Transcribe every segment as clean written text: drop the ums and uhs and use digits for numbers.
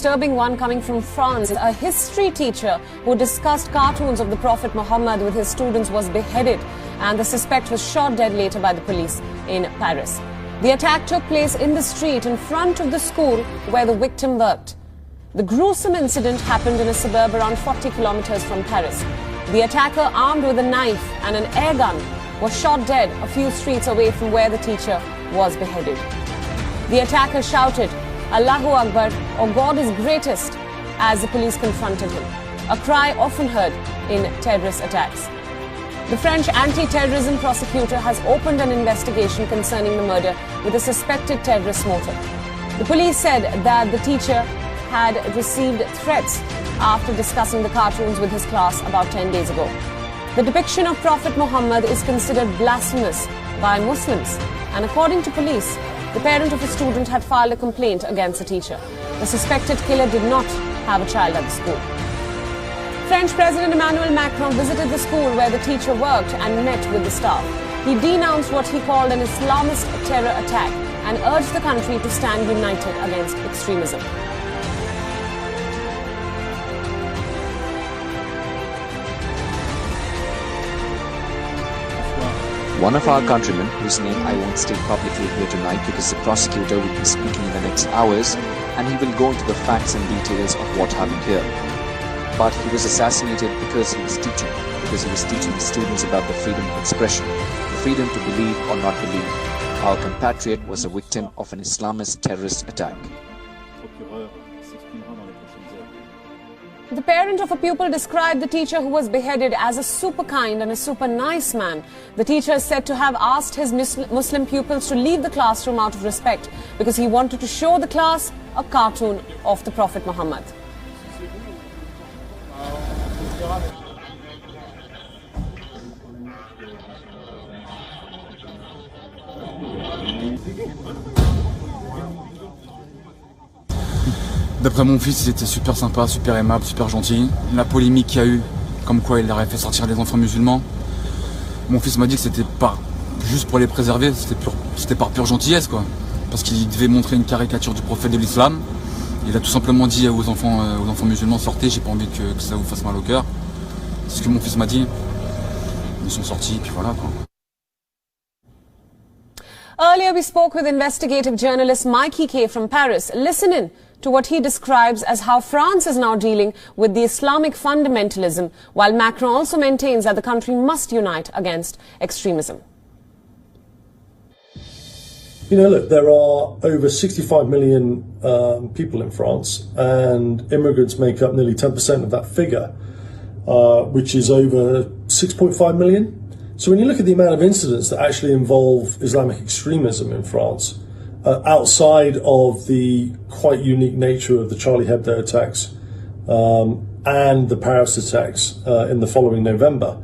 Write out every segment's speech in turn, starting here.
disturbing one coming from France. A history teacher who discussed cartoons of the Prophet Muhammad with his students was beheaded, and the suspect was shot dead later by the police in Paris. The attack took place in the street in front of the school where the victim worked. The gruesome incident happened in a suburb around 40 kilometers from Paris. The attacker, armed with a knife and an air gun, was shot dead a few streets away from where the teacher was beheaded. The attacker shouted, "Allahu Akbar," or "God is greatest," as the police confronted him, a cry often heard in terrorist attacks. The French anti-terrorism prosecutor has opened an investigation concerning the murder with a suspected terrorist motive. The police said that the teacher had received threats after discussing the cartoons with his class about 10 days ago. The depiction of Prophet Muhammad is considered blasphemous by Muslims, and according to police, the parent of a student had filed a complaint against the teacher. The suspected killer did not have a child at the school. French President Emmanuel Macron visited the school where the teacher worked and met with the staff. He denounced what he called an Islamist terror attack and urged the country to stand united against extremism. One of our countrymen, whose name I won't state publicly here tonight because the prosecutor will be speaking in the next hours and he will go into the facts and details of what happened here. But he was assassinated because he was teaching the students about the freedom of expression, the freedom to believe or not believe. Our compatriot was a victim of an Islamist terrorist attack. The parent of a pupil described the teacher who was beheaded as a super kind and a super nice man. The teacher is said to have asked his Muslim pupils to leave the classroom out of respect because he wanted to show the class a cartoon of the Prophet Muhammad. D'après mon fils, il était super sympa, super aimable, super gentil. La polémique qu'il y a eu, comme quoi il aurait fait sortir les enfants musulmans, mon fils m'a dit que c'était pas juste pour les préserver, c'était par pure gentillesse, quoi. Parce qu'il devait montrer une caricature du prophète de l'islam. Il a tout simplement dit aux enfants musulmans, sortez, j'ai pas envie que ça vous fasse mal au cœur. C'est ce que mon fils m'a dit. Ils sont sortis, puis voilà, quoi. Earlier, we spoke with investigative journalist Mikey K from Paris. Listen in to what he describes as how France is now dealing with the Islamic fundamentalism, while Macron also maintains that the country must unite against extremism. You know, look, there are over 65 million people in France, and immigrants make up nearly 10% of that figure, which is over 6.5 million. So when you look at the amount of incidents that actually involve Islamic extremism in France, outside of the quite unique nature of the Charlie Hebdo attacks and the Paris attacks in the following November,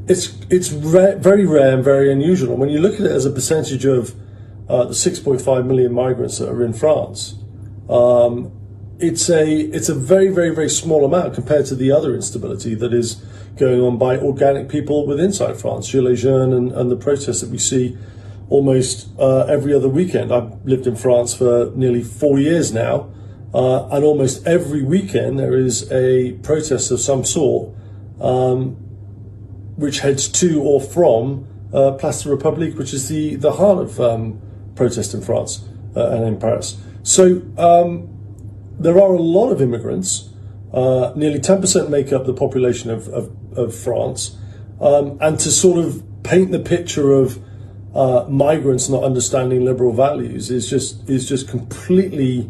it's very rare and very unusual. And when you look at it as a percentage of the 6.5 million migrants that are in France, it's a very, very, very small amount compared to the other instability that is going on by organic people within inside France, Gilets jaunes and the protests that we see almost every other weekend. I've lived in France for nearly 4 years now, and almost every weekend there is a protest of some sort which heads to or from Place de la République, which is the heart of protest in France and in Paris. So there are a lot of immigrants. Nearly 10% make up the population of France, and to sort of paint the picture of migrants not understanding liberal values is just completely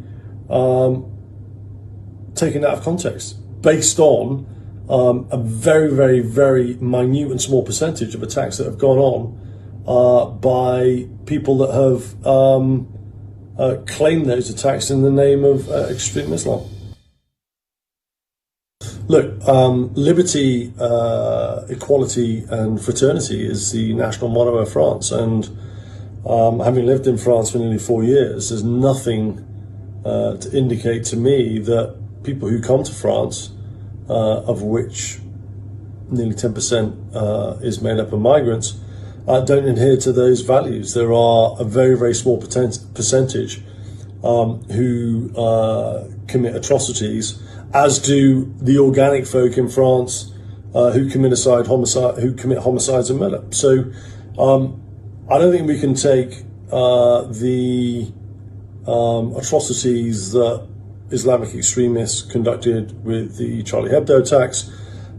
taken out of context, based on a very, very, very minute and small percentage of attacks that have gone on by people that have claimed those attacks in the name of extreme Islam. Look, liberty, equality and fraternity is the national motto of France, and having lived in France for nearly 4 years, there's nothing to indicate to me that people who come to France, of which nearly 10% is made up of migrants, don't adhere to those values. There are a very, very small percentage who commit atrocities, as do the organic folk in France who commit homicides and murder. So I don't think we can take the atrocities that Islamic extremists conducted with the Charlie Hebdo attacks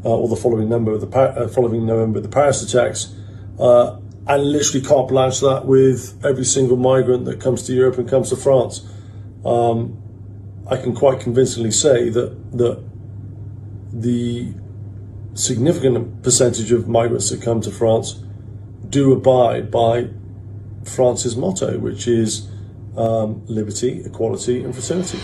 or the following November the Paris attacks and literally carte blanche that with every single migrant that comes to Europe and comes to France. I can quite convincingly say that the significant percentage of migrants that come to France do abide by France's motto, which is liberty, equality and fraternity.